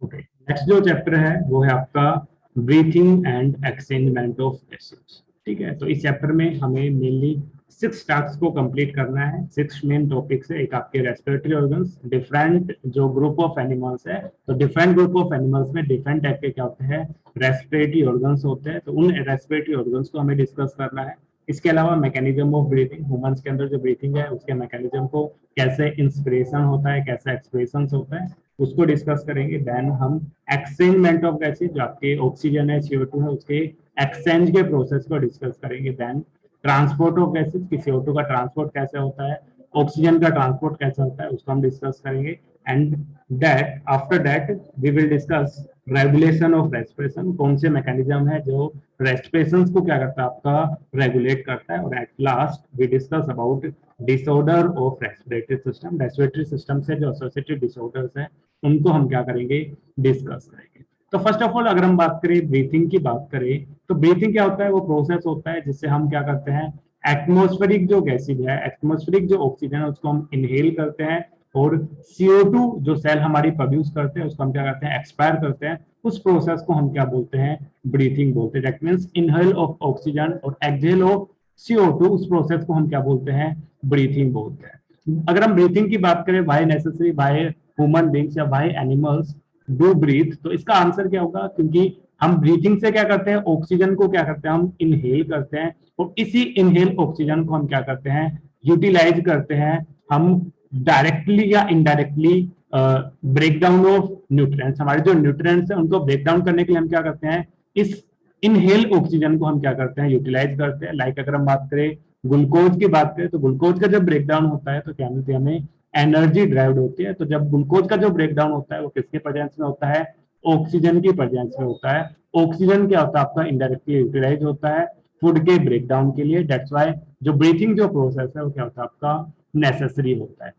Okay, next जो chapter है वो है आपका ब्रीथिंग एंड एक्सचेंजमेंट ऑफ गैसेस। ठीक है, तो इस चैप्टर में हमें मेनली 6 टास्क को कंप्लीट करना है। 6 मेन टॉपिक्स है। एक आपके रेस्पिरेटरी ऑर्गन्स, डिफरेंट जो ग्रुप ऑफ एनिमल्स है, तो डिफरेंट ग्रुप ऑफ एनिमल्स में डिफरेंट टाइप के क्या होते हैं, रेस्पिरेटरी ऑर्गन्स होते हैं। तो उन रेस्पिरेटरी ऑर्गन्स को हमें डिस्कस करना है। इसके अलावा मैकेनिज्म ऑफ ब्रीथिंग, ह्यूमंस के अंदर जो ब्रीथिंग है उसके मैकेनिज्म को, कैसे इंस्पिरेशन होता है, कैसे एक्सप्रेशन होता है, उसको डिस्कस करेंगे। देन हम एक्सचेंजमेंट ऑफ गैसेज, जो आपके ऑक्सीजन है, CO2 है, उसके एक्सचेंज के प्रोसेस को डिस्कस करेंगे। देन ट्रांसपोर्ट ऑफ गैसेज, कि CO2 का ट्रांसपोर्ट कैसे होता है, ऑक्सीजन का ट्रांसपोर्ट कैसे होता है, उसको हम डिस्कस करेंगे। And that after that we will discuss regulation of respiration, कौन से मैकेनिज्म है जो रेस्पिरेशन को क्या करता है, आपका रेगुलेट करता है। और at last we discuss about disorder of respiratory system, respiratory system से जो एसोसिएटेड डिसऑर्डर्स हैं उनको हम क्या करेंगे, डिस्कस करेंगे। तो फर्स्ट ऑफ ऑल अगर हम बात करें ब्रीथिंग की बात करें, तो ब्रीथिंग क्या होता है, वो प्रोसेस होता है जिससे हम क्या करते हैं, एटमॉस्फेरिक जो गैसेज है, एटमॉस्फेरिक जो ऑक्सीजन है उसको हम इनहेल करते हैं, और CO2 जो सेल हमारी प्रोड्यूस करते हैं उसको हम क्या करते हैं, एक्सपायर करते हैं। उस प्रोसेस को हम क्या बोलते हैं, ब्रीथिंग बोलते हैं। That means inhale of oxygen और एक्सहेल ऑफ CO2, उस प्रोसेस को हम क्या बोलते हैं, ब्रीथिंग बोलते हैं। अगर हम ब्रीथिंग की बात करें, why necessary, why human beings या वाई एनिमल्स डू ब्रीथ, तो इसका आंसर क्या होगा, क्योंकि हम ब्रीथिंग से क्या करते हैं, ऑक्सीजन को क्या करते हैं, हम इनहेल करते हैं, और इसी इनहेल ऑक्सीजन को हम क्या करते हैं, यूटिलाइज करते हैं। हम डायरेक्टली या indirectly break down of nutrients, हमारे जो न्यूट्रिएंट्स हैं उनको ब्रेक डाउन करने के लिए हम क्या करते हैं, इस इनहेल ऑक्सीजन को हम क्या करते हैं, यूटिलाइज करते हैं। लाइक अगर हम बात करें ग्लूकोज की बात करें, तो ग्लूकोज का जब ब्रेकडाउन होता है तो क्या मिलती है हमें, एनर्जी ड्राइव होती है। तो जब ग्लूकोज का जो ब्रेकडाउन होता है वो किसके प्रेजेंस में होता है, ऑक्सीजन की प्रेजेंस में होता है। ऑक्सीजन क्या होता है, आपका इनडायरेक्टली यूटिलाइज होता है फूड के ब्रेकडाउन के लिए। दैट्स वाई जो ब्रीथिंग जो प्रोसेस है वो क्या होता है, आपका नेसेसरी होता है।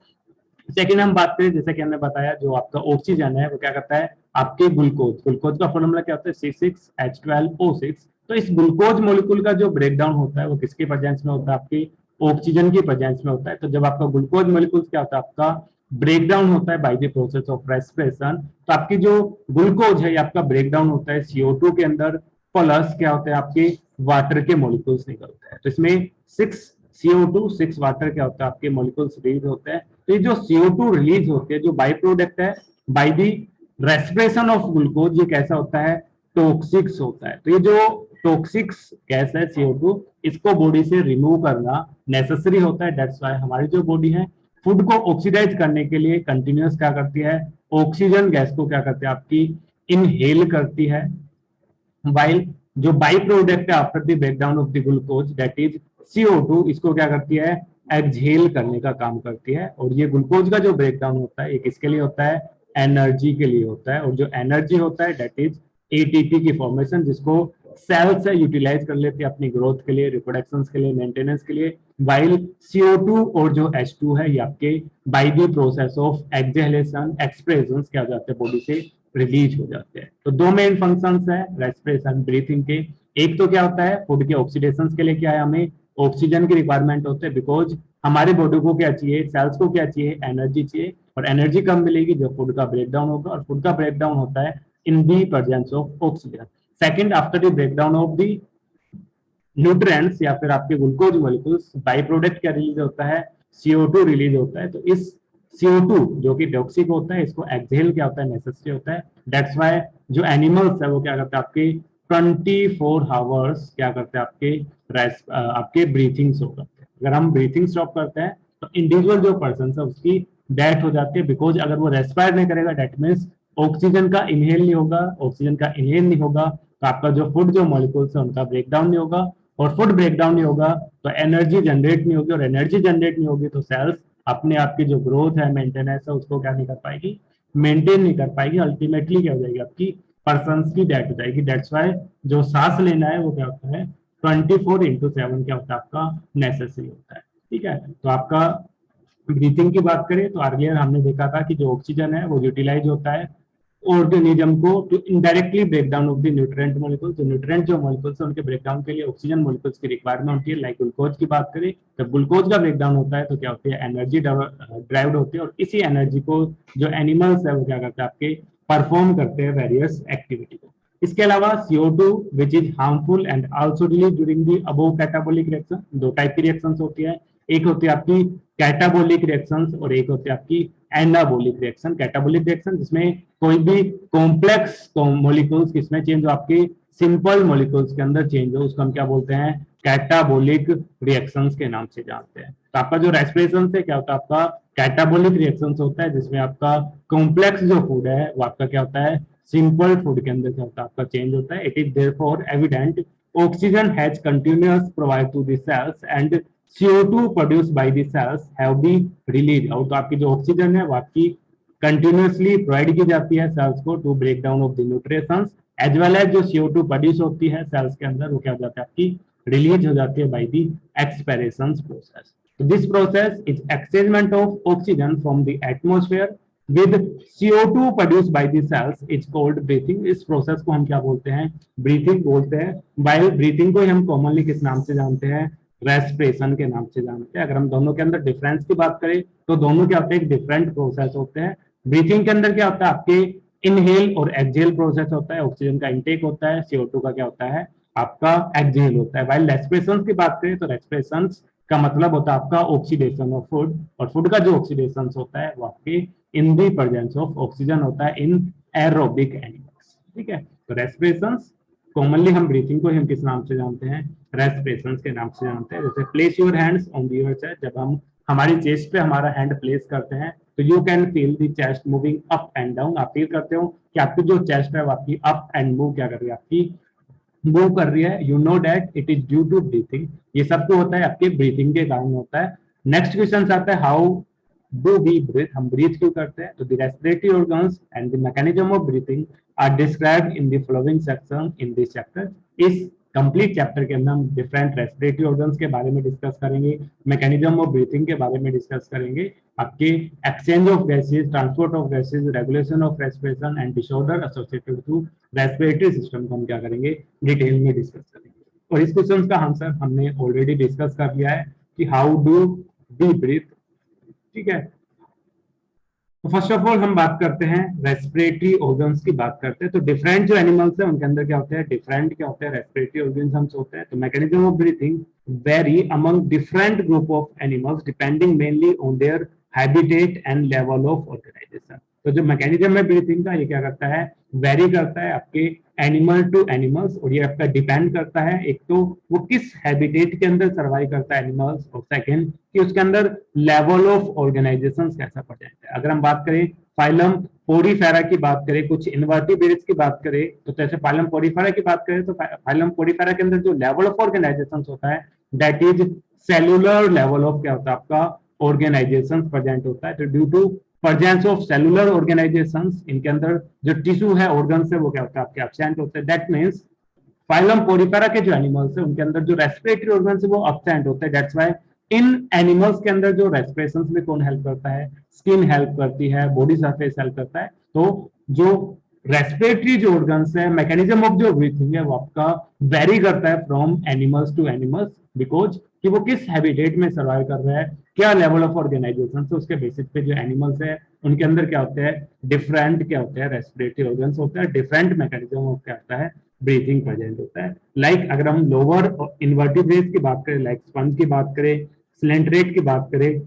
सेकेंड हम बात करें, जैसे कि हमने बताया, जो आपका ऑक्सीजन है वो क्या करता है, आपके ग्लूकोज, ग्लूकोज का फॉर्मूला क्या होता है, C6H12O6। तो इस ग्लूकोज मॉलिक्यूल का जो ब्रेकडाउन होता है वो किसके प्रेजेंस में होता है, आपकी ऑक्सीजन की प्रेजेंस में होता है। तो जब आपका ग्लूकोज मॉलिक्यूल क्या होता है, आपका ब्रेकडाउन होता है bye the process of respiration, तो आपकी जो ग्लूकोज है आपका ब्रेकडाउन होता है CO2 के अंदर, प्लस क्या होता है, आपके वाटर के मॉलिक्यूल्स निकलते हैं। तो इसमें 6 CO2 6 वाटर क्या होता है, आपके मॉलिक्यूल्स रिलीज होते हैं। तो ये जो CO2 रिलीज होते हैं, जो बाई प्रोडक्ट है by the respiration of glucose, ये कैसा होता है, टॉक्सिक्स होता है। तो ये जो टॉक्सिक्स गैस है CO2, इसको बॉडी से रिमूव करना नेसेसरी होता है। दैट्स वाई हमारी जो बॉडी है फूड को ऑक्सीडाइज करने के लिए कंटिन्यूअस क्या करती है, ऑक्सीजन गैस को क्या करती है, आपकी इनहेल करती है। वाइल जो बाई प्रोडक्ट है after the breakdown of the glucose, that is CO2, इसको क्या करती है, एक्सहेल करने का काम करती है। और ये ग्लूकोज का जो ब्रेकडाउन होता है ये किसके लिए होता है, एनर्जी के लिए होता है। और जो एनर्जी होता है दैट इज ATP की फॉर्मेशन, जिसको सेल से यूटिलाइज कर लेते हैं अपनी ग्रोथ के लिए, रिप्रोडक्शन के लिए, मेंटेनेंस के लिए। वाइल CO2 और जो H2 है ये आपके by the process of exhalation, expression क्या हो जाते हैं, बॉडी से रिलीज हो जाते हैं। तो दो मेन फंक्शंस है रेस्पिरेशन ब्रीथिंग के। एक तो क्या होता है, फूड के ऑक्सीडेशन के लिए क्या है, हमें ऑक्सीजन की रिक्वायरमेंट होती है, बिकॉज हमारे बॉडी को क्या चाहिए, सेल्स को क्या चाहिए, एनर्जी चाहिए। और एनर्जी कम मिलेगी जब फूड का ब्रेकडाउन होगा, और फूड का ब्रेकडाउन होता है in the presence of oxygen. Second, after the breakdown of the nutrients या फिर आपके ग्लूकोज मॉलिक्यूल्स, बाई प्रोडक्ट क्या रिलीज होता है, CO2 रिलीज होता है। तो इस CO2 जो कि टॉक्सिक होता है, इसको एक्सहेल क्या होता है, नेसेसरी होता है। दैट्स वाई जो एनिमल्स है वो क्या करते हैं, आपके 24 आवर्स क्या करते हैं, आपके ब्रीथिंग स्टॉप करते हैं। अगर हम ब्रीथिंग स्टॉप करते हैं तो इंडिविजुअल जो पर्सन है उसकी डेथ हो जाती है, बिकॉज अगर वो रेस्पायर नहीं करेगा दैट मीन्स ऑक्सीजन का इनहेल नहीं होगा, ऑक्सीजन का इनहेल नहीं होगा तो आपका जो फूड जो मॉलिक्यूल्स है उनका ब्रेकडाउन नहीं होगा, और फूड ब्रेकडाउन नहीं होगा तो एनर्जी जनरेट नहीं होगी, और एनर्जी जनरेट नहीं होगी तो सेल्स अपने आप की जो ग्रोथ है, मेंटेनेंस है, उसको क्या नहीं कर पाएगी, मेंटेन नहीं कर पाएगी। अल्टीमेटली क्या हो जाएगी, आपकी पर्सन की डेथ हो जाएगी। दैट्स वाई जो सांस लेना है वो क्या होता है, 24/7 क्या होता है, आपका नेसेसरी होता है। ठीक है, तो आपका ब्रीथिंग की बात करें तो अर्लियर हमने देखा था कि जो ऑक्सीजन है वो यूटिलाइज होता है ऑर्गेनिज्म को to indirectly break down of the nutrient molecules. तो न्यूट्रिएंट जो मॉलिक्यूल्स है उनके ब्रेकडाउन के लिए ऑक्सीजन मॉलिक्यूल्स की रिक्वायरमेंट होती है। लाइक ग्लूकोज की बात करें, जब ग्लूकोज का ब्रेकडाउन होता है तो क्या होती है, एनर्जी ड्राइव्ड होती है, और इसी एनर्जी को जो एनिमल्स है वो क्या करते हैं, आपके परफॉर्म करते हैं वेरियस एक्टिविटी को। इसके अलावा CO2 which is harmful and also release during the above catabolic reaction, दो टाइप की रिएक्शंस होती है, एक होती है आपकी कैटाबोलिक रिएक्शंस और एक होती है आपकी एनाबोलिक रिएक्शन। कैटाबोलिक रिएक्शन जिसमें कोई भी कॉम्प्लेक्स मॉलिक्यूल्स किसमें चेंज हो, आपके सिंपल मॉलिक्यूल्स के अंदर चेंज हो, उसको हम क्या बोलते हैं, कैटाबोलिक रिएक्शंस के नाम से जानते हैं। तो आपका जो रेस्पिरेशन से क्या होता है, आपका कैटाबोलिक रिएक्शंस होता है जिसमें आपका कॉम्प्लेक्स जो फूड है वो आपका क्या होता है, सिंपल फूड के अंदर क्या होता है, आपका चेंज होता है। It is therefore evident oxygen has continuous provide to the cells and CO2 produced by the cells have been release out. तो आपकी जो ऑक्सीजन है वो आपकी कंटिन्यूअसली प्रोवाइड की जाती है सेल्स को to break down of the nutritions, as well as जो CO2 प्रोड्यूस होती है सेल्स के अंदर वो क्या हो जाता है, आपकी रिलीज हो जाती है by the expiration process. So this process is exchangement of oxygen from the atmosphere with CO2 produced by the cells is called breathing। इस प्रोसेस को हम क्या बोलते हैं, ब्रीथिंग बोलते हैं। बाय ब्रीथिंग को हम कॉमनली किस नाम से जानते हैं, रेस्पिरेशन के नाम से जानते हैं। अगर हम दोनों के अंदर डिफरेंस की बात करें तो दोनों क्या होते हैं, डिफरेंट प्रोसेस होते हैं। ब्रीथिंग के अंदर क्या होता है, आपके इनहेल और एक्सहेल प्रोसेस होता है, ऑक्सीजन का इंटेक होता है, CO2 का क्या होता है, आपका एक्सहेल होता है। वाइल रेस्पिरेशन की बात करें तो रेस्पिरेशन का मतलब होता है आपका ऑक्सीडेशन ऑफ फूड, और फूड का जो ऑक्सीडेशन होता है वो आपके इन दी प्रेजेंस ऑफ ऑक्सीजन होता है इन एरोबिक एनिमल्स। ठीक है, तो रेस्पिरेशन कॉमनली हम ब्रीथिंग को हम किस नाम से जानते हैं, रेस्पिरेशन के नाम से जानते हैं। जैसे place your hands on the your chest, जब हम हमारी चेस्ट पे हमारा हैंड प्लेस करते हैं तो you can feel the chest moving up and down. आप फील करते हो कि आपकी जो चेस्ट है वो आपकी अप एंड मूव क्या कर रही है, आपकी मूव कर रही है। You know that it is due to breathing, ये सब तो होता है आपके ब्रीथिंग के कारण होता है। नेक्स्ट क्वेश्चन आता है, हाउ डू वी ब्रीथ, हम ब्रीथ क्यों करते हैं। तो the respiratory organs and the mechanism of breathing are described in the following section in this chapter. इस कंप्लीट चैप्टर के अंदर हम डिफरेंट रेस्पिरेटरी ऑर्गन्स के बारे में डिस्कस करेंगे, मैकेनिज्म ऑफ ब्रीथिंग के बारे में डिस्कस करेंगे, आपके exchange of gases, transport of gases, regulation of respiration and disorder associated to respiratory system को हम क्या करेंगे, डिटेल में डिस्कस करेंगे। और इस क्वेश्चन का आंसर हमने ऑलरेडी डिस्कस कर लिया है कि हाउ डू वी ब्रीथ। ठीक है, तो फर्स्ट ऑफ ऑल हम बात करते हैं रेस्पिरेटरी ऑर्गन्स की बात करते हैं। तो डिफरेंट जो एनिमल्स है उनके अंदर क्या होते हैं, डिफरेंट क्या होते हैं रेस्पिरेटरी ऑर्गन्स होते हैं। तो mechanism of breathing very among different group of animals depending mainly on their habitat and level of organisation. तो जो मैकेनिज्म है ब्रीथिंग का ये क्या करता है, वेरी करता है आपके एनिमल टू एनिमल्स, और ये आपका डिपेंड करता है एक तो वो किस हैबिटेट के अंदर सर्वाइव करता है एनिमल्स, और सेकंड कि उसके अंदर लेवल ऑफ ऑर्गेनाइजेशन कैसा प्रेजेंट है। अगर हम बात करें फाइलम पोरीफेरा की बात करें, कुछ इनवर्टिब्रेट्स की बात करें, तो जैसे फाइलम पोरीफेरा की बात करें तो फाइलम पोरीफेरा के अंदर जो लेवल ऑफ ऑर्गेनाइजेशन होता है that is cellular level of क्या होता है, आपका ऑर्गेनाइजेशन प्रेजेंट होता है। तो due to presence of cellular organisations, इनके अंदर जो टिश्यू है, ऑर्गन्स है, वो क्या होता है आपके एब्सेंट होते हैं। दैट मींस फाइलम पोरीफेरा के जो एनिमल्स है उनके अंदर जो रेस्पिरेटरी ऑर्गन्स है वो एब्सेंट होते हैं। दैट्स व्हाई इन एनिमल्स के अंदर जो रेस्पिरेशन में कौन हेल्प करता है, स्किन हेल्प करती है, बॉडी सरफेस हेल्प करता है। तो जो रेस्पिरेटरी जो ऑर्गन्स है, मैकेनिज्म ऑफ जो ब्रीथिंग है वो आपका वेरी करता है from animals to animals, because कि वो किस हैबिटेट में सर्वाइव कर रहा है, क्या लेवल ऑफ ऑर्गेनाइजेशन है, उसके बेसिस पे जो एनिमल्स है उनके अंदर क्या होते हैं, डिफरेंट क्या होते हैं रेस्पिरेटरी ऑर्गन्स होते हैं, डिफरेंट मैकेनिज्म ऑफ क्या होता है, ब्रीथिंग प्रेजेंट होता है। लाइक अगर हम लोअर इन्वर्टिब्रेट्स की बात करें, लाइक स्पंज की बात करें, सिलेंट्रेट की बात करें,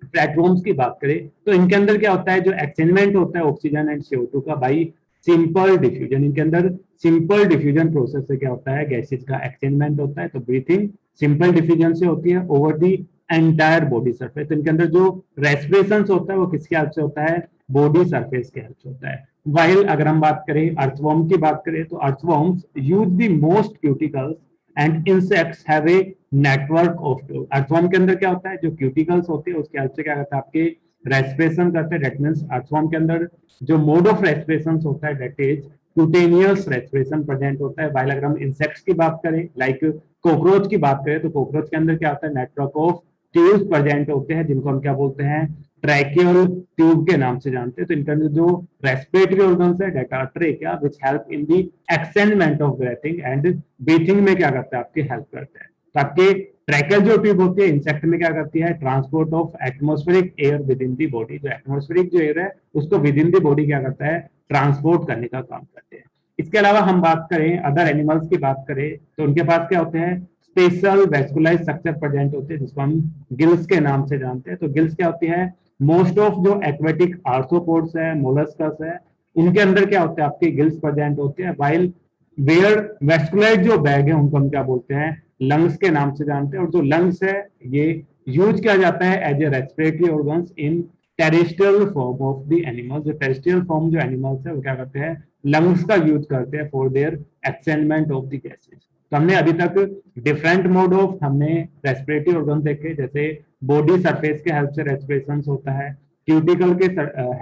प्लेटफॉर्म्स की बात करें, तो इनके अंदर क्या होता है, जो एक्सचेंजमेंट होता है ऑक्सीजन एंड CO2 का बाई सिंपल डिफ्यूजन, इनके अंदर सिंपल डिफ्यूजन प्रोसेस से क्या होता है, गैसेज का एक्सचेंजमेंट होता है। तो ब्रीथिंग सिंपल डिफ्यूजन से होती है over the entire body surface. तो इनके अंदर जो रेस्पिरेशन होता है वो किसके हेल्प से होता है, बॉडी सरफेस के हेल्प से होता है। वाइल अगर हम बात करें अर्थवर्म की बात करें, तो earthworms use the most cuticles and insects have a network of tube. Earthworm के अंदर क्या होता है, जो क्यूटिकल्स होते हैं उसके हेल्प से क्या करता है, आपके रेस्पिरेशन करते हैं। दैट मींस अर्थवर्म के अंदर जो मोड ऑफ रेस्पिरेशन होता है that is cutaneous respiration present होता है। वाइल अगर हम इंसेक्ट्स की बात करें, लाइक कॉकरोच की बात करें, तो कॉकरोच के अंदर क्या होता है, नेटवर्क ऑफ ट्यूब्स प्रेजेंट होते हैं, जिनको हम क्या बोलते हैं, ट्रैकियल ट्यूब के नाम से जानते हैं। तो इनके अंदर जो रेस्पिरेटरी ऑर्गन्स है that are trachea which help in the exchangement of breathing and breathing में क्या करता है, आपकी हेल्प करते हैं। तो आपके ट्रैकेल जो ट्यूब होती है इंसेक्ट में क्या करती है, transport of atmospheric air with in the body, जो एटमॉस्फेरिक जो एयर है उसको विद इन दी बॉडी क्या करता है, ट्रांसपोर्ट करने का काम करते हैं। इसके अलावा हम बात करें अदर एनिमल्स की बात करें तो उनके पास क्या होते हैं, स्पेशल वेस्कुलाइज स्ट्रक्चर प्रेजेंट होते हैं जिसको हम गिल्स के नाम से जानते हैं। तो गिल्स क्या होती है, मोस्ट ऑफ जो एक्वेटिक आर्थ्रोपोड्स है, मोलस्कस है, उनके अंदर क्या होते हैं, आपके गिल्स प्रेजेंट होते हैं। वाइल वेयर वेस्कुलाइज जो बैग है उनको हम क्या बोलते हैं, लंग्स के नाम से जानते हैं। और जो लंग्स है ये यूज किया जाता है as a respiratory organs in terrestrial form of the animals. जो टेरेस्ट्रियल फॉर्म जो एनिमल्स है वो क्या करते हैं, लंग्स का यूज करते हैं for their expendment of the gases. तो हमने अभी तक डिफरेंट मोड ऑफ हमने रेस्पिरेटरी ऑर्गन देखे, जैसे बॉडी सरफेस के हेल्प से रेस्पिरेशन होता है, क्यूटिकल के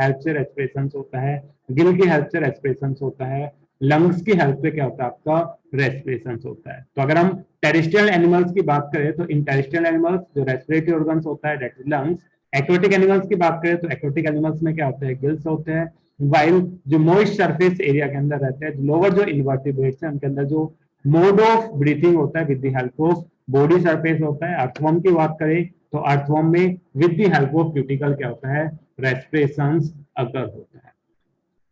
हेल्प से रेस्पिरेशन होता है, गिल की हेल्प से रेस्पिरेशन होता है, लंग्स की हेल्प से क्या होता है आपका रेस्पिरेशन होता है। तो अगर हम टेरेस्ट्रियल एनिमल्स की बात करें तो इन टेरेस्ट्रियल एनिमल्स जो रेस्पिरेटरी ऑर्गन्स होता है that is lungs. Aquatic animals की बात करें तो एक्वेटिक एनिमल्स में क्या होता है, गिल्स होते हैं। वाइल जो मॉइस्ट सरफेस एरिया के अंदर रहते हैं, लोअर जो इन्वर्टिब्रेट्स हैं उनके अंदर जो मोड ऑफ ब्रीथिंग होता है with the help of body surface होता है। अर्थवॉर्म की बात करें तो अर्थवॉर्म में with the help of cuticle क्या होता है, रेस्पिरेशन अगर होता है।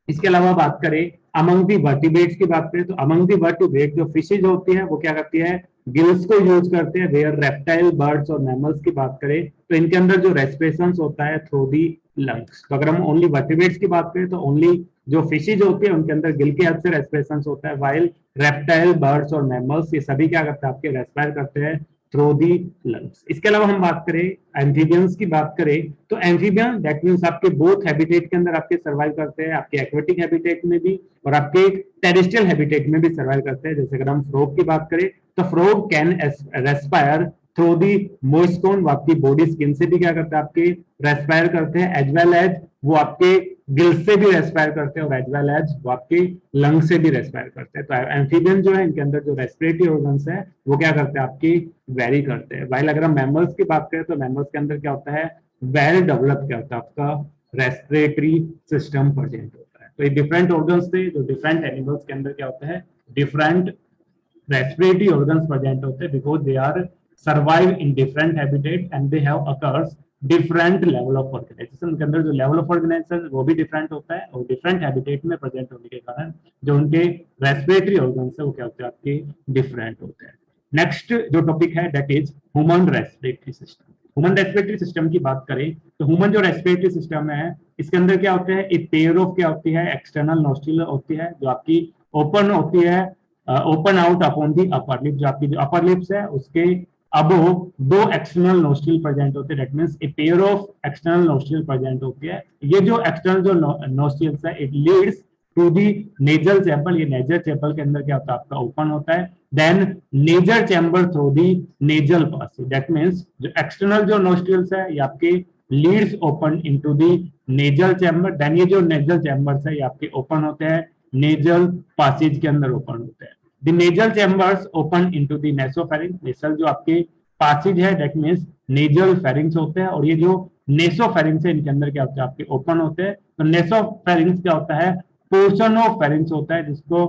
इसके अलावा बात करें अमंग दी वर्टिब्रेट्स की बात करें तो अमंग दी वर्टिब्रेट जो फिशेज होती है वो क्या करती है, गिल्स को यूज करते हैं। वेयर रेप्टाइल बर्ड्स और मैमल्स की बात करें तो इनके अंदर जो रेस्पिरेशन होता है थ्रू दी लंग्स। तो अगर हम ओनली वर्टिब्रेट्स की बात करें तो ओनली जो फिशेज होती है उनके अंदर गिल के हेल्प से रेस्पिरेशन होता है। वाइल रेप्टाइल बर्ड्स और मैमल्स ये सभी क्या करते हैं, आपके रेस्पायर करते हैं थ्रू दी लंग्स। इसके अलावा हम बात करें एम्फीबियंस की बात करें तो एम्फीबियन दैट मींस आपके बोथ हैबिटेट के अंदर आपके सर्वाइव करते हैं, आपके एक्वेटिक हैबिटेट में भी और आपके टेरेस्ट्रियल हैबिटेट में भी सर्वाइव करते हैं। जैसे अगर हम फ्रॉग की बात करें तो frog can respire through the moist cone, वो आपकी बॉडी स्किन से भी क्या करते हैं, आपके रेस्पायर करते हैं, एज वेल एज वो आपके गिल से भी रेस्पायर करते हैं और एज वेल एज वो आपके लंग से भी रेस्पायर करते हैं। तो एम्फीबियन जो है इनके अंदर जो रेस्पिरेटरी ऑर्गन्स है वो क्या करते हैं, आपकी वेरी करते हैं। वाइल अगर हम मैमल्स की बात करें तो मैमल्स के अंदर क्या होता है, वेल डेवलप क्या होता है, आपका रेस्पिरेटरी सिस्टम प्रेजेंट होता है। तो ये डिफरेंट ऑर्गन्स थे जो डिफरेंट एनिमल्स के अंदर क्या होता है, डिफरेंट रेस्पिरेटरी ऑर्गन्स प्रेजेंट होते हैं because they are survive in different habitat and they have occurs different level of organisation. के अंदर जो लेवल ऑफ ऑर्गेनाइजेशन वो भी डिफरेंट होता है और डिफरेंट हैबिटेट में प्रेजेंट होने के कारण जो उनके रेस्पिरेटरी ऑर्गन्स है वो क्या होते हैं, आपके डिफरेंट होते हैं। नेक्स्ट जो टॉपिक है that is human respiratory system. Human respiratory system की बात करें तो ह्यूमन जो रेस्पिरेटरी सिस्टम है इसके अंदर क्या होते हैं, एक पेयर ऑफ क्या होती है, एक्सटर्नल नोस्ट्रिल होती है जो आपकी ओपन होती है, open out upon the upper lip. जो आपकी जो अपर लिप्स है उसके अब दो एक्सटर्नल नोस्ट्रिल प्रेजेंट होते हैं, that means a pair of external nostril present होती है। ये जो एक्सटर्नल जो नोस्ट्रिल्स है it leads to the nasal chamber. ये नेजल चैम्बर के अंदर क्या होता है, आपका ओपन होता है। Then nasal chamber through the nasal passage, that means जो एक्सटर्नल जो नोस्ट्रिल्स है ये आपके leads open into the nasal chamber. Then ये जो नेजल चैम्बर्स है ये आपके ओपन होते हैं नेजल पासेज के अंदर ओपन होते हैं। The nasal chambers open into the nasopharynx। nasal जो आपके पासेज है दैट मींस नेजल फेरिंग्स होते हैं और ये जो नेसोफेरिंग्स है इनके अंदर क्या होता है, आपके ओपन होते हैं। तो नेसोफेरिंग्स क्या होता है, पोर्शन ऑफ फेरिंग्स होता है जिसको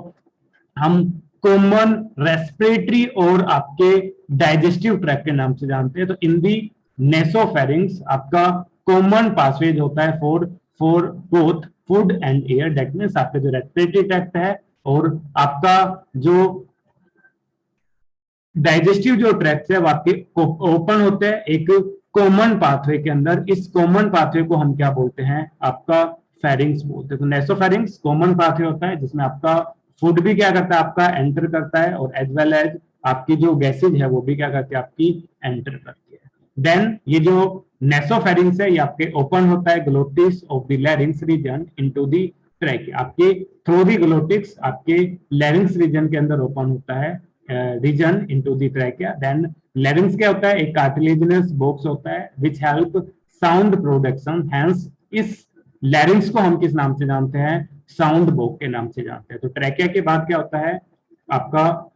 हम कॉमन रेस्पिरेटरी और आपके डाइजेस्टिव ट्रैक्ट के नाम से जानते हैं। तो इन दी नेसोफेरिंग्स आपका कॉमन पासवेज होता है for for both food and air. That means आपका जो रेस्पिरेटरी ट्रैक्ट है और आपका जो डाइजेस्टिव जो ट्रैक्ट है वो आपके ओपन होते हैं एक कॉमन पाथवे के अंदर। इस कॉमन पाथवे को हम क्या बोलते हैं, आपका फेरिंग्स बोलते हैं। तो नेसोफेरिंग्स कॉमन पाथवे होता है जिसमें आपका फूड भी क्या करता है, आपका एंटर करता है और एज वेल एज आपकी जो गैसेज है वो भी क्या करती है, आपकी एंटर करती है। देन ये जो नेसोफेरिंग्स है ये आपके ओपन होता है glottis of the larynx region into the trachea. आपके थ्रू दी ग्लोटिक्स आपके लैरिंग्स रीजन के अंदर ओपन होता है region into the trachea. Then larynx क्या होता है, एक कार्टिलेजिनस बॉक्स होता है which help sound production. Hence इस लैरिंग्स को हम किस नाम से जानते हैं, साउंड बॉक्स के नाम से जानते हैं। तो ट्रैकिया के बाद क्या होता है आपका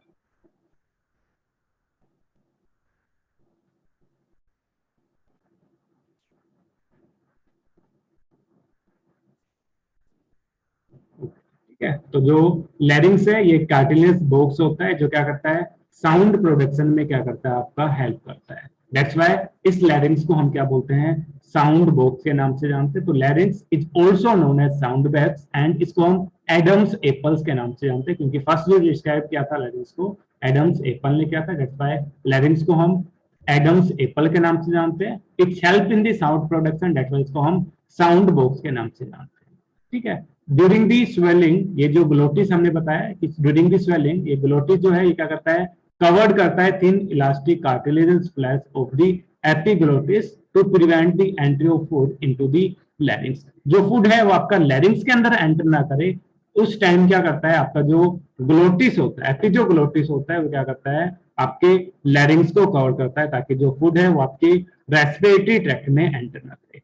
ठीक है। तो जो लैरिंग्स है ये कार्टिलेज बॉक्स होता है जो क्या करता है, साउंड प्रोडक्शन में क्या करता है, आपका हेल्प करता है। दैट्स व्हाई इस लैरिंग्स को हम क्या बोलते हैं, साउंड बॉक्स के नाम से जानते हैं। तो larynx is also known as sound box and इसको हम एडम्स एप्पल्स के नाम से जानते हैं, क्योंकि फर्स्ट जो डिस्क्राइब किया था लैरिंग्स को एडम्स एप्पल ने किया था। दैट्स व्हाई लैरिंग्स को हम एडम्स एप्पल के नाम से जानते हैं। It's help in the sound production, that's why इसको हम साउंड बॉक्स के नाम से जानते हैं। ठीक है। ड्यूरिंग दी स्वेलिंग, ये जो ग्लोटिस हमने बताया कि ड्यूरिंग दी स्वेलिंग, ये ग्लोटिस जो है ये क्या करता है, कवर्ड करता है thin elastic cartilaginous flash of the epiglottis to prevent the entry of food into the larynx. जो फूड है वो आपका लैरिंग्स के अंदर एंटर ना करे, उस टाइम क्या करता है, आपका जो ग्लोटिस होता है, एपिजोग्लोटिस होता है, वो क्या करता है, आपके लैरिंग्स को कवर करता है, ताकि जो फूड है वो आपकी रेस्पिरेटरी ट्रैक्ट में एंटर ना करे।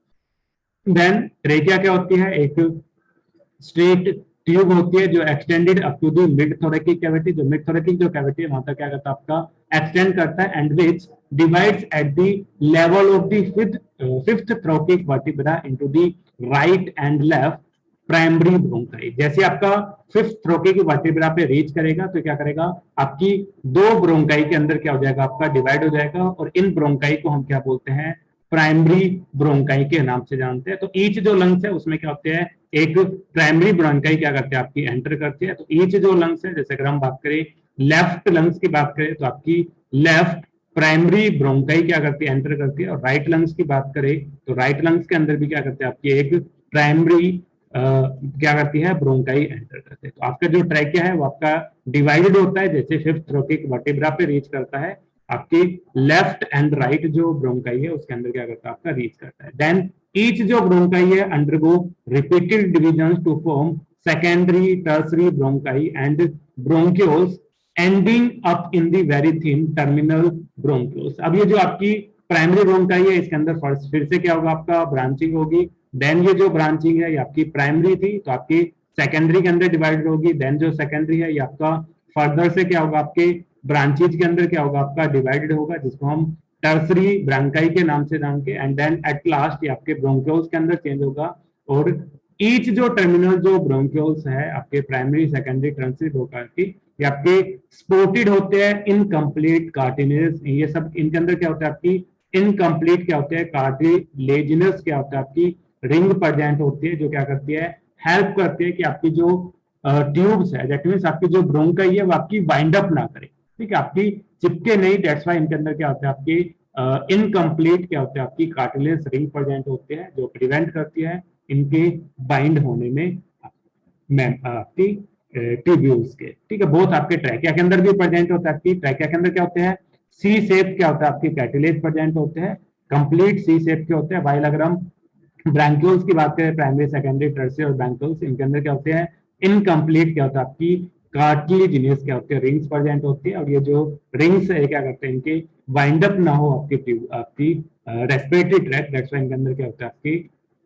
देन ट्रेकिया क्या होती है, एक स्ट्रेट ट्यूब होती है जो extended up to the mid thoracic cavity. जो मिड थोरेकिक जो कैविटी है वहां तक क्या करता है, आपका एक्सटेंड करता है, and which divides at the level of the fifth थोरेकिक vertebra into the right and left primary bronchi. जैसे आपका फिफ्थ थोरेकिक वर्टिब्रा पे रीच करेगा तो क्या करेगा, आपकी दो ब्रोंकाई के अंदर क्या हो जाएगा, आपका डिवाइड हो जाएगा, और इन ब्रोंकाई को हम क्या बोलते हैं, प्राइमरी ब्रोंकाई के नाम से जानते हैं। तो ईच जो लंग्स है उसमें क्या होते हैं, एक प्राइमरी ब्रोंकाई क्या करते हैं, आपकी एंटर करती है। तो ईच जो लंग्स है, जैसे अगर हम बात करें लेफ्ट लंग्स की बात करें तो आपकी लेफ्ट प्राइमरी ब्रोंकाई क्या करती है, एंटर करती है। और राइट लंग्स की बात करें तो राइट लंग्स के अंदर भी क्या करते हैं, आपकी एक प्राइमरी क्या करती है, ब्रोंकाई एंटर करते हैं। तो आपका जो ट्रैकिया है वो आपका डिवाइडेड होता है, जैसे फिफ्थ थोरेकिक वर्टिब्रा पे रीच करता है, आपकी लेफ्ट एंड राइट जो ब्रोंकाई है उसके अंदर क्या करता है, आपका रीच करता है। देन ईच जो ब्रोंकाई है undergo repeated division to form secondary tertiary bronchi and bronchioles ending up in the very thin terminal bronchioles. अब ये जो आपकी प्राइमरी ब्रोंकाई है इसके अंदर फिर से क्या होगा, आपका ब्रांचिंग होगी। देन ये जो ब्रांचिंग है ये आपकी प्राइमरी थी तो आपकी सेकेंडरी के अंदर डिवाइडेड होगी। देन जो सेकेंडरी है ये आपका फर्दर से क्या होगा, आपके ब्रांचेज के अंदर क्या होगा, आपका डिवाइडेड होगा, जिसको हम टर्सरी ब्रांकाई के नाम से जानते हैं। एंड देन एट लास्ट ये आपके ब्रोंक्यूल्स के अंदर चेंज होगा। और ईच जो टर्मिनल जो ब्रोंक्यूल्स है आपके प्राइमरी सेकेंडरी टर्सरी ब्रोंकाई की, ये आपके स्पोर्टेड होते हैं इनकम्प्लीट कार्टिलेज। ये सब इनके अंदर क्या होता है, आपकी इनकम्प्लीट क्या होते हैं, कार्टिलेजिनस क्या होता है, आपकी रिंग प्रेजेंट होती है, जो क्या करती है, हेल्प करती है कि आपकी जो ट्यूब्स है, दैट मींस आपकी जो ब्रोंकाई है वो आपकी वाइंड अप ना करे, ठीक है, आपकी चिपके नहीं। दैट्स व्हाई इनके अंदर क्या होता है, आपकी इनकम्प्लीट क्या होते हैं, आपकी कार्टिलेज रिंग प्रेजेंट होते हैं, जो प्रिवेंट करती है इनके बाइंड होने में आपकी ट्यूब्यूल्स के। ठीक है, बहुत आपके ट्रैकिया के अंदर भी प्रेजेंट होता है। आपकी ट्रैकिया के अंदर क्या होते हैं, सी शेप क्या होता है, आपकी कार्टिलेज प्रेजेंट होते हैं, कंप्लीट सी शेप के होते हैं। वाइल अगर हम ब्रैंक्यूल्स की बात करें, प्राइमरी सेकेंडरी टर्सरी और ब्रैंक्यूल्स, इनके अंदर क्या होते हैं, इनकम्प्लीट क्या होता है, आपकी कार्टिलेजिनस क्या होती है, रिंग्स प्रेजेंट होती है। और ये जो रिंग्स है क्या करते हैं, इनके वाइंड अप ना हो आपकी रेस्पिरेटरी ट्रैक्ट, दैट्स व्हाई इनके अंदर क्या होता है, आपकी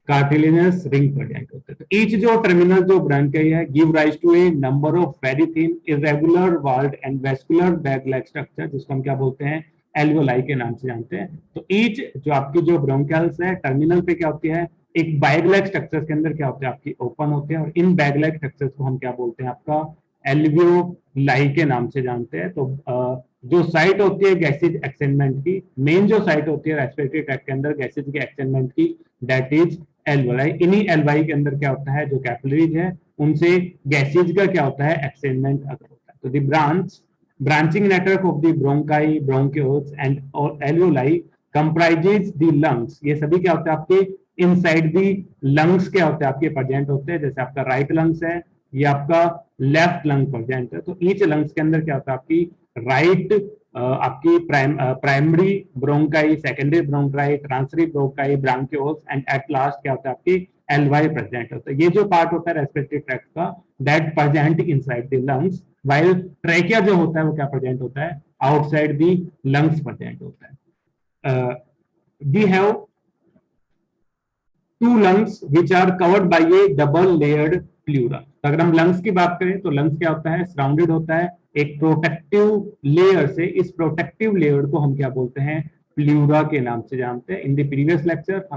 कार्टिलेजिनस रिंग प्रेजेंट होते हैं। तो ईच जो टर्मिनल जो ब्रांकाई है give rise to a number of very thin irregular walled and vascular bag like structure, जिसको हम क्या बोलते हैं, एल्वियोलाई के नाम से जानते हैं। तो ईच जो आपकी जो ब्रोंकियल्स है टर्मिनल पे क्या होती है, एक बैग लाइक स्ट्रक्चर के अंदर क्या होते हैं, आपकी ओपन होते हैं, और इन बैग लाइक स्ट्रक्चर्स को हम क्या बोलते हैं, आपका एल्वियोलाई के नाम से जानते हैं। तो जो साइट होती है गैसेज एक्सचेंजमेंट की, मेन जो साइट होती है रेस्पिरेटरी ट्रैक्ट के अंदर गैसेज के एक्सचेंजमेंट की, दैट इज एल्वियोलाई। इन्हीं एल्वियोलाई के अंदर क्या होता है, जो कैपिलरीज है उनसे गैसेज का क्या होता है, एक्सचेंजमेंट अगर होता है। तो the branching network of the bronchi, bronchioles and alveoli comprises the lungs। ये सभी क्या होते हैं, आपके इनसाइड दी लंग्स क्या होते हैं, आपके प्रेजेंट होते हैं। जैसे आपका राइट लंग्स है, ये आपका लेफ्ट लंग प्रेजेंट है। तो ईच लंग्स के अंदर क्या होता है, आपकी राइट आपकी primary bronchi, secondary bronchi, tertiary bronchi, bronchioles and at last क्या होता है, आपकी एल्वाई प्रेजेंट होता है। ये जो पार्ट होता है रेस्पिरेटरी ट्रैक्ट का, that present inside the lungs, while trachea जो होता है वो क्या प्रेजेंट होता है, आउटसाइड दी लंग्स प्रेजेंट होता है। We have two lungs which are covered by a double layered pleura. अगर हम लंग्स की बात करें तो लंग्स क्या होता है, सराउंडेड होता है एक प्रोटेक्टिव लेयर से। इस प्रोटेक्टिव लेयर को हम क्या बोलते हैं, प्लूरा के नाम से जानते हैं। इन द प्रीवियस लेक्चर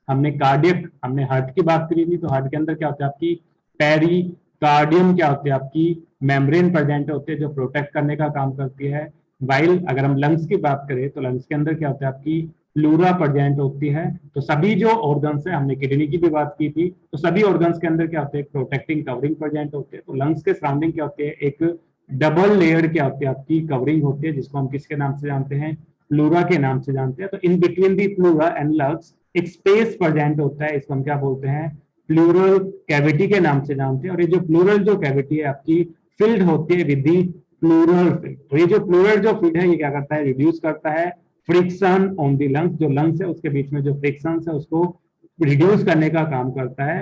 हमने कार्डियक, हमने हार्ट की बात करी थी। तो हार्ट के अंदर क्या होता है, आपकी पेरिकार्डियम क्या होती है, आपकी मेम्ब्रेन प्रेजेंट होते हैं जो प्रोटेक्ट करने का काम करती है। वाइल अगर हम लंग्स की बात करें तो लंग्स के अंदर क्या होता है, आपकी प्लूरा प्रेजेंट होती है। तो सभी जो ऑर्गन्स है, हमने किडनी की भी बात की थी, तो सभी ऑर्गन्स के अंदर क्या होते हैं, प्रोटेक्टिंग कवरिंग प्रेजेंट होते हैं। तो लंग्स के सराउंडिंग क्या होते हैं, एक डबल लेयर क्या होती है, आपकी कवरिंग होती है, जिसको हम किसके नाम से जानते हैं, प्लूरा के नाम से जानते हैं। तो in between the pleura and lungs एक स्पेस प्रेजेंट होता है, इसको हम क्या बोलते हैं, प्लूरल कैविटी के नाम से जानते हैं। और ये जो प्लूरल जो कैविटी है आपकी फिल्ड होती है विद दी प्लूरल फिल्ड। तो ये जो प्लूरल जो फिल्ड है ये क्या करता है, रिड्यूस करता है फ्रिक्शन ऑन दी लंग्स, जो लंग्स है उसके बीच में जो फ्रिक्शन है उसको रिड्यूस करने का काम करता है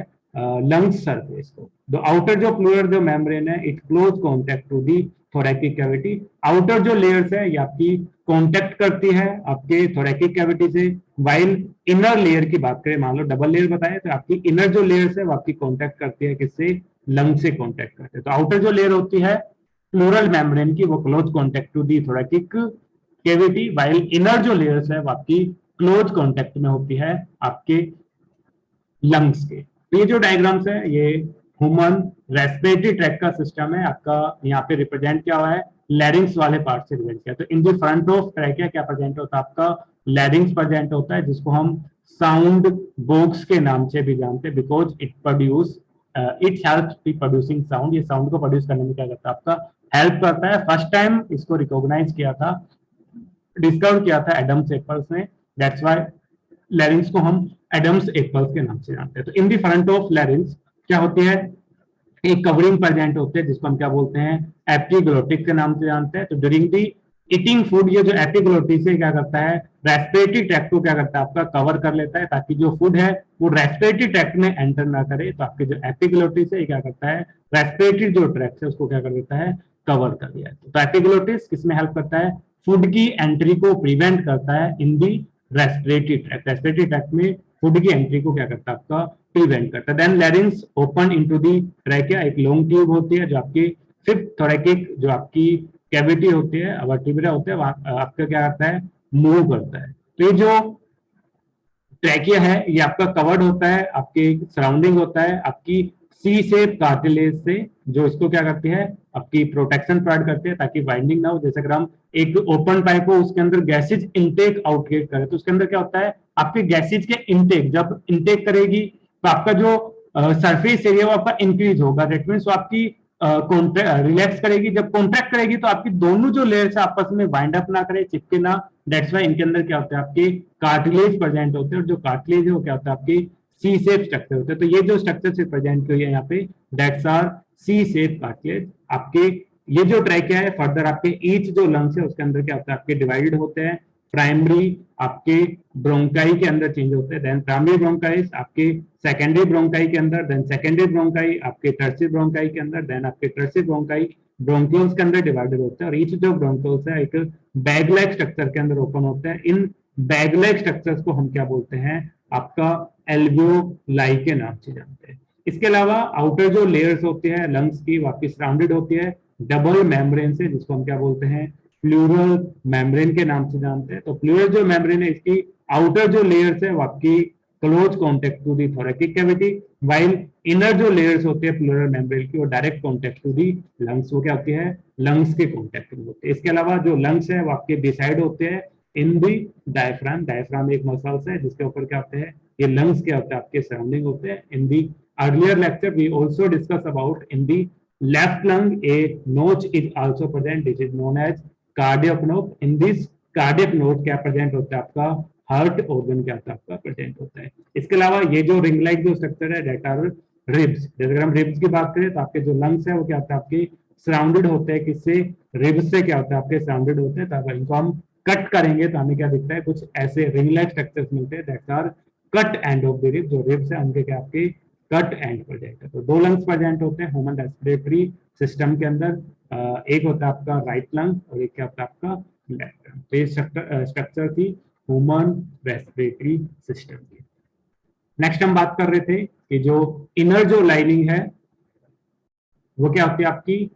लंग्स सरफेस को। द आउटर जो प्लूरल जो मेम्ब्रेन है it close contact to the thoracic cavity. Outer जो लेयर्स है ये आपकी कॉन्टेक्ट करती है आपके थोरैकिक कैविटी से, वाइल इनर लेयर की बात करें, मान लो डबल लेयर बताए, तो आपकी इनर जो लेयर्स है वो आपकी कॉन्टेक्ट करती है किससे, लंग से कॉन्टेक्ट करते हैं। तो आउटर जो लेयर होती है प्लूरल मेम्ब्रेन की वो close contact to the thoracic cavity, while inner जो लेयर्स है वो आपकी क्लोज कॉन्टेक्ट में होती है आपके लंग्स के। तो ये जो डायग्राम्स है ये ह्यूमन रेस्पिरेटरी ट्रैक का सिस्टम है आपका, यहाँ पे रिप्रेजेंट क्या हुआ है, लैरिंग्स वाले पार्ट से रिप्रेजेंट किया। तो in the front of trachea क्या प्रेजेंट होता है, आपका लैरिंग्स प्रेजेंट होता है, जिसको हम साउंड बॉक्स के नाम से भी जानते हैं, because it produce it help be producing sound. ये साउंड को प्रोड्यूस करने में क्या करता है, आपका हेल्प करता है। फर्स्ट टाइम इसको रिकॉग्नाइज किया था, डिस्कवर किया था एडम्स एप्पल्स ने, दैट्स व्हाई लैरिंग्स को हम एडम्स एप्पल्स के नाम से जानते हैं। तो इन दी फ्रंट ऑफ लैरिंग्स क्या होती है, एक कवरिंग प्रेजेंट होते हैं जिसको हम क्या बोलते हैं, एपिग्लोटिस के नाम से जानते हैं। तो ड्यूरिंग दी ईटिंग फूड ये जो एपिग्लोटिस है क्या करता है, रेस्पिरेटरी ट्रैक्ट को क्या करता है, आपका कवर कर लेता है, ताकि जो फूड है वो रेस्पिरेटरी ट्रैक्ट में एंटर ना करे। तो आपके जो एपिग्लोटिस है ये क्या करता है, रेस्पिरेटरी जो ट्रैक्ट है उसको क्या कर देता है, कवर कर दिया। तो एपिग्लोटिस किसमें हेल्प करता है, फूड की एंट्री को प्रिवेंट करता है in the respiratory tract. Respiratory tract में फूड की एंट्री को क्या करता है, आपका प्रिवेंट करता है। Then larynx open into the trachea, एक लॉन्ग ट्यूब होती है जो आपकी फिफ्थ थोरैकिक जो आपकी कैविटी होती है, वर्टिब्रा होते हैं, आपका क्या करता है, मूव करता है। तो ये जो ट्रैकिया है ये आपका कवर्ड होता है, आपके सराउंडिंग होता है आपकी सी शेप कार्टिलेज से, जो इसको क्या करती है, आपकी प्रोटेक्शन प्रोवाइड करती है ताकि वाइंडिंग ना हो। जैसे अगर हम एक ओपन पाइप हो उसके अंदर गैसेज इनटेक आउटलेट करें तो उसके अंदर क्या होता है, आपके गैसेज के इनटेक जब इनटेक करेगी तो आपका जो सरफेस एरिया वो आपका इंक्रीज होगा, दैट मीन्स आपकी रिलैक्स करेगी। जब कॉन्ट्रैक्ट करेगी तो आपकी दोनों जो लेयर्स आपस में वाइंड अप ना करे, चिपके ना, दैट्स वाई इनके अंदर क्या होता है, आपके कार्टिलेज प्रेजेंट होते हैं। और जो कार्टिलेज है वो क्या होता है, आपके सी शेप स्ट्रक्चर होते हैं। तो ये जो स्ट्रक्चर से प्रेजेंट हुई है यहाँ पे, that's are C shape cartilage. आपके ये जो ट्रैकिया है फर्दर आपके ईच जो लंग्स है उसके अंदर क्या होता है, आपके डिवाइड होते हैं। प्राइमरी आपके ब्रोंकाई के अंदर चेंज होते हैं, देन प्राइमरी ब्रोंकाइस आपके सेकेंडरी ब्रोंकाई के अंदर, देन सेकेंडरी ब्रोंकाई आपके टर्सियरी ब्रोंकाई के अंदर, देन आपके टर्सियरी ब्रोंकाई ब्रोंक्यूल्स के अंदर डिवाइडेड होते हैं। और ईच जो ब्रोंक्यूल्स है एक बैग लाइक स्ट्रक्चर के अंदर ओपन होते हैं। इन बैग लाइक स्ट्रक्चर्स को हम क्या बोलते हैं, आपका एल्वियोलाई के नाम से जानते हैं। इसके अलावा आउटर जो लेयर्स होती है लंग्स की वो आपकी सराउंडेड होती है डबल मेम्ब्रेन से, जिसको हम क्या बोलते हैं, प्लूरल मेम्ब्रेन के नाम से जानते हैं। तो प्लूरल जो मेम्ब्रेन है इसकी आउटर जो लेयर्स है वो आपकी close contact to the thoracic cavity, while inner जो लेयर्स होते हैं प्लूरल मेम्ब्रेन की वो direct contact to the lungs, वो क्या होती है, लंग्स के कॉन्टेक्ट में होते हैं। इसके अलावा जो लंग्स है वो आपके डिसाइड होते हैं इन दी डायफ्राम। डायफ्राम एक मसल्स है जिसके ऊपर क्या होते हैं, ये लंग्स क्या होते हैं, आपके सराउंडिंग होते हैं। In the earlier lecture we also discuss about in the left lung a notch is also present, this is known as cardiac notch. In this cardiac notch क्या प्रेजेंट होता है, आपका हार्ट ऑर्गन क्या होता है, आपका प्रेजेंट होता है। इसके अलावा ये जो रिंग लाइक जो स्ट्रक्चर है दैट आर रिब्स। जैसे अगर हम रिब्स की बात करें तो आपके जो लंग्स है वो क्या होता है, आपके सराउंडेड होते हैं किससे, रिब्स से क्या होता है, आपके सराउंडेड होते हैं। तो अगर इनको हम कट करेंगे तो हमें क्या दिखता है, कुछ ऐसे रिंग लाइक स्ट्रक्चर्स मिलते हैं that are cut end of the rib. जो रिब्स है उनके क्या आपके कट एंड प्रेजेंट है। तो दो लंग्स प्रेजेंट होते हैं ह्यूमन रेस्पिरेटरी सिस्टम के अंदर, एक होता है आपका राइट लंग और एक क्या होता है आपका लेफ्ट लंग। तो ये स्ट्रक्चर थी ह्यूमन रेस्पिरेटरी सिस्टम की। नेक्स्ट हम बात कर रहे थे कि जो इनर जो लाइनिंग है वो क्या होती है, आपकी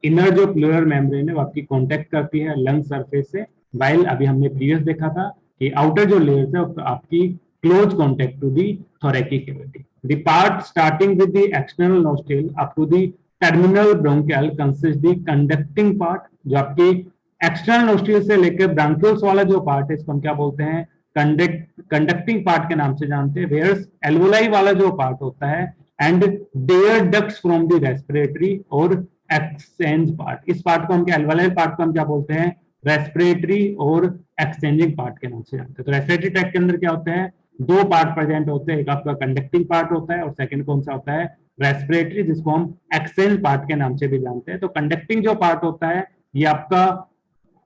इनर जो प्लूरल मेम्ब्रेन है वो आपकी कांटेक्ट करती है लंग सरफेस से, वाइल अभी हमने प्रीवियस देखा था कि आउटर जो लेयर्स है वो आपकी close contact to the thoracic cavity. The part starting with the external nostril up to the terminal bronchial consist the conducting part. जो आपकी एक्सटर्नल नोस्ट्रिल से लेकर ब्रांक्यूल्स वाला जो पार्ट है इसको हम क्या बोलते हैं, कंडक्टिंग पार्ट के नाम से जानते हैं। वेयर्स एल्वोलाई वाला जो पार्ट होता है and their ducts from the respiratory और एक्सचेंज पार्ट, इस पार्ट को हम क्या, एल्वोलाई पार्ट को हम क्या बोलते हैं, रेस्पिरेटरी और एक्सचेंजिंग पार्ट के नाम से जानते हैं। तो रेस्पिरेटरी ट्रैक्ट के अंदर क्या होते हैं, दो पार्ट प्रेजेंट होते हैं, एक आपका कंडक्टिंग पार्ट होता है और सेकंड कौन सा होता है, रेस्पिरेटरी, जिसको हम एक्सचेंज पार्ट के नाम से भी जानते हैं। तो कंडक्टिंग जो पार्ट होता है ये आपका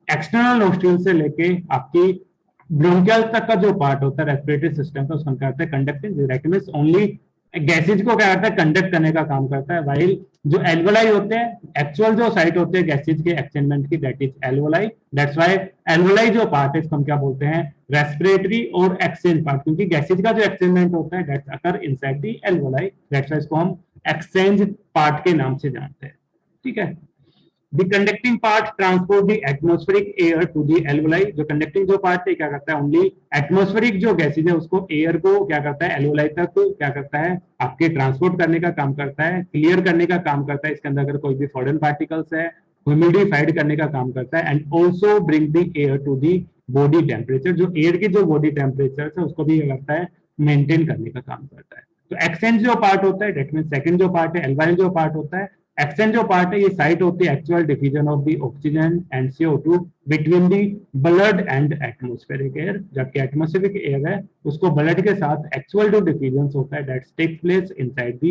एक्सटर्नल नोस्ट्रिल से लेके आपकी ब्रोंकियल तक का जो पार्ट होता है रेस्पिरेटरी सिस्टम का, उसको कहते हैं conducting. Direct means only gases को क्या करता है, कंडक्ट करने का काम करता है। वाइल जो एल्वोलाई होते हैं, एक्चुअल जो साइट होते हैं गैसेज के एक्सचेंजमेंट की, that is alveoli. That's why alveoli जो पार्ट है इसको हम क्या बोलते हैं, रेस्पिरेटरी और एक्सचेंज पार्ट, क्योंकि गैसेज का जो एक्सचेंजमेंट होता है that's occur inside the alveoli, that's why इसको हम एक्सचेंज पार्ट के नाम से जानते हैं। ठीक है। The conducting part transport the atmospheric air to the alveoli, जो conducting जो part है क्या करता है, only atmospheric जो गैसेज है उसको एयर को क्या करता है, alveoli तक क्या करता है, आपके ट्रांसपोर्ट करने का काम करता है, क्लियर करने का काम करता है। इसके अंदर अगर कोई भी फॉरेन पार्टिकल्स है ह्यूमिडिफाइड करने का काम करता है and also bring the air to the body temperature, जो एयर की जो बॉडी टेम्परेचर है उसको भी क्या करता है, मेंटेन करने का काम करता है। तो एक्सचेंज जो पार्ट होता है दैट मीन सेकंड जो पार्ट है, एल्वोलाई जो पार्ट होता है, एक्सचेंज जो पार्ट है ये साइट होती है actual diffusion of the oxygen and CO2 between the blood and atmospheric air, जबकि एटमॉस्फेरिक एयर है उसको ब्लड के साथ एक्चुअल जो डिफ्यूजन होता है that takes place inside the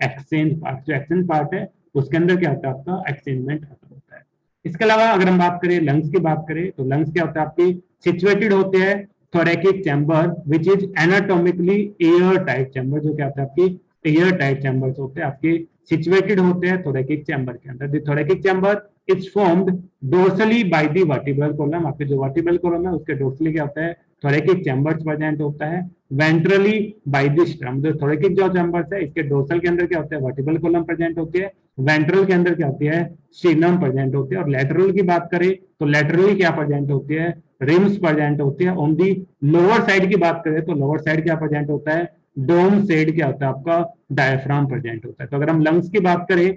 exchange part. जो एक्सचेंज पार्ट है उसके अंदर क्या होता है, आपका एक्सचेंजमेंट होता है। इसके अलावा अगर हम बात करें लंग्स की बात करें तो लंग्स क्या होता है, आपकी सिचुएटेड होते हैं थोरेकिक chamber which is anatomically air tight chamber, जो क्या होता है आपकी एयर टाइट चैम्बर्स होते हैं, आपके सिचुएटेड होते हैं थोरेकिक चैम्बर के अंदर। The थोरेकिक chamber is formed dorsally by the vertebral column, आपके जो वर्टिब्रल कॉलम है उसके डोर्सली क्या होता है, थोरेकिक चैम्बर्स प्रेजेंट होता है। वेंट्रली बाय द स्टर्नम, जो थोरेकिक जो चैम्बर्स है इसके डोर्सल के अंदर क्या होता है, वर्टिब्रल कॉलम प्रेजेंट होती है, वेंट्रल के अंदर क्या होती है, स्टर्नम प्रेजेंट होती है। और लैटरल की बात करें तो लैटरली क्या प्रेजेंट होती है, रिम्स प्रेजेंट होती है। ऑन दी लोअर साइड की बात करें तो लोअर साइड क्या प्रेजेंट होता है, डोम साइड क्या होता है, आपका डायफ्राम प्रेजेंट होता है। तो अगर हम लंग्स की बात करें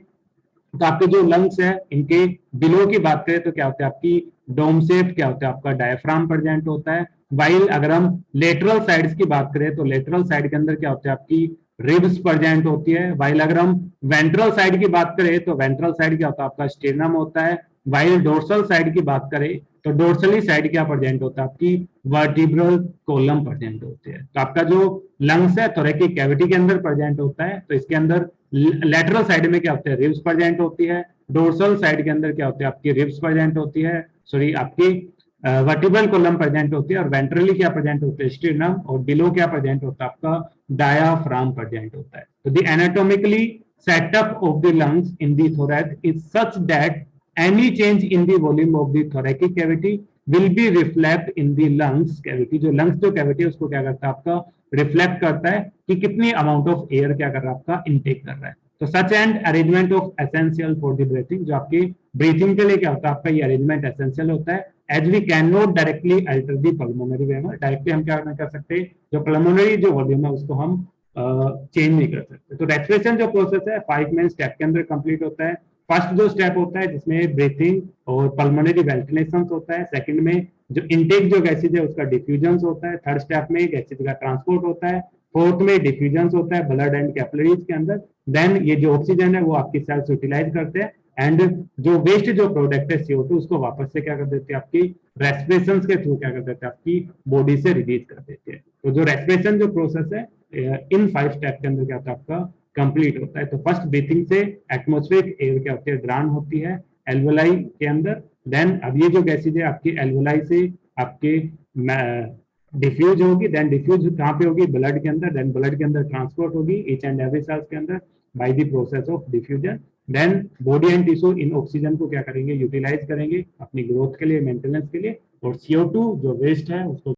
तो आपके जो लंग्स है इनके बिलो की बात करें तो क्या होता है, आपकी डोम शेप क्या होता है, आपका डायफ्राम प्रेजेंट होता है। वाइल अगर हम लेटरल साइड्स की बात करें तो लेटरल साइड के अंदर क्या होता है, आपकी रिब्स प्रेजेंट होती है। वाइल अगर हम वेंट्रल साइड की बात करें तो वेंट्रल साइड क्या होता है, आपका स्टेर्नम होता है। वाइल डोर्सल साइड की बात करें तो डोर्सली साइड क्या प्रेजेंट होता है, आपकी वर्टिब्रल कॉलम प्रेजेंट होती है। तो आपका जो लंग्स है थोरेकिक कैविटी के अंदर प्रेजेंट होता है, तो इसके अंदर लेटरल साइड में क्या होता है, रिब्स प्रेजेंट होती है। डोर्सल साइड के अंदर क्या होती है, आपकी रिब्स प्रेजेंट होती है, सॉरी आपकी वर्टिब्रल कॉलम प्रेजेंट होती है। और वेंट्रली क्या प्रेजेंट होता है, स्टर्नम। और बिलो क्या प्रेजेंट होता है, आपका डायाफ्राम प्रेजेंट होता है। तो the anatomically setup of the lungs in the thorax is such that any change in the volume of the thoracic cavity will be reflect in the lungs cavity, जो lungs जो cavity है उसको क्या करता है, आपका रिफ्लेक्ट करता है कि कितनी अमाउंट ऑफ एयर क्या कर रहा है, आपका इनटेक कर रहा है। तो such and arrangement of essential for the breathing, जो आपकी ब्रीथिंग के लिए क्या होता है, आपका ये अरेंजमेंट एसेंशियल होता है। As we can not directly alter the pulmonary volume, directly हम क्या नहीं कर सकते, जो पल्मोनरी जो वॉल्यूम है उसको हम चेंज नहीं कर सकते। तो रेस्पिरेशन जो प्रोसेस है 5 मेन स्टेप के अंदर कंप्लीट होता है। फर्स्ट जो स्टेप होता है जिसमें ब्रीथिंग और पल्मोनरी वेंटिलेशन होता है, सेकंड में जो इनटेक जो गैसेज है उसका डिफ्यूजन होता है, थर्ड स्टेप में गैसेज का ट्रांसपोर्ट होता है, फोर्थ में डिफ्यूजन होता है ब्लड एंड कैपिलरीज के अंदर। देन ये जो ऑक्सीजन है वो आपकी सेल्स यूटिलाइज करते हैं एंड जो वेस्ट जो प्रोडक्ट है CO2 उसको वापस से क्या कर देते हैं, आपकी रेस्पिरेशन के थ्रू क्या कर देते हैं, आपकी बॉडी से रिलीज कर देते हैं। तो जो रेस्पिरेशन जो प्रोसेस है इन 5 स्टेप के अंदर क्या होता है, आपका कंप्लीट होता है। तो फर्स्ट ब्रीथिंग से एटमॉस्फेरिक एयर क्या होती है, ड्रान होती है एल्वोलाई के अंदर। देन अब ये जो गैसेज है आपकी एल्वोलाई से आपके डिफ्यूज होगी, देन डिफ्यूज कहाँ पे होगी, ब्लड के अंदर, देन ब्लड के अंदर ट्रांसपोर्ट होगी ईच एंड एवरी सेल्स के अंदर by the process of diffusion. Then body and tissue इन ऑक्सीजन को क्या करेंगे, यूटिलाइज करेंगे अपनी ग्रोथ के लिए, मेंटेनेंस के लिए। और CO2 जो वेस्ट है उसको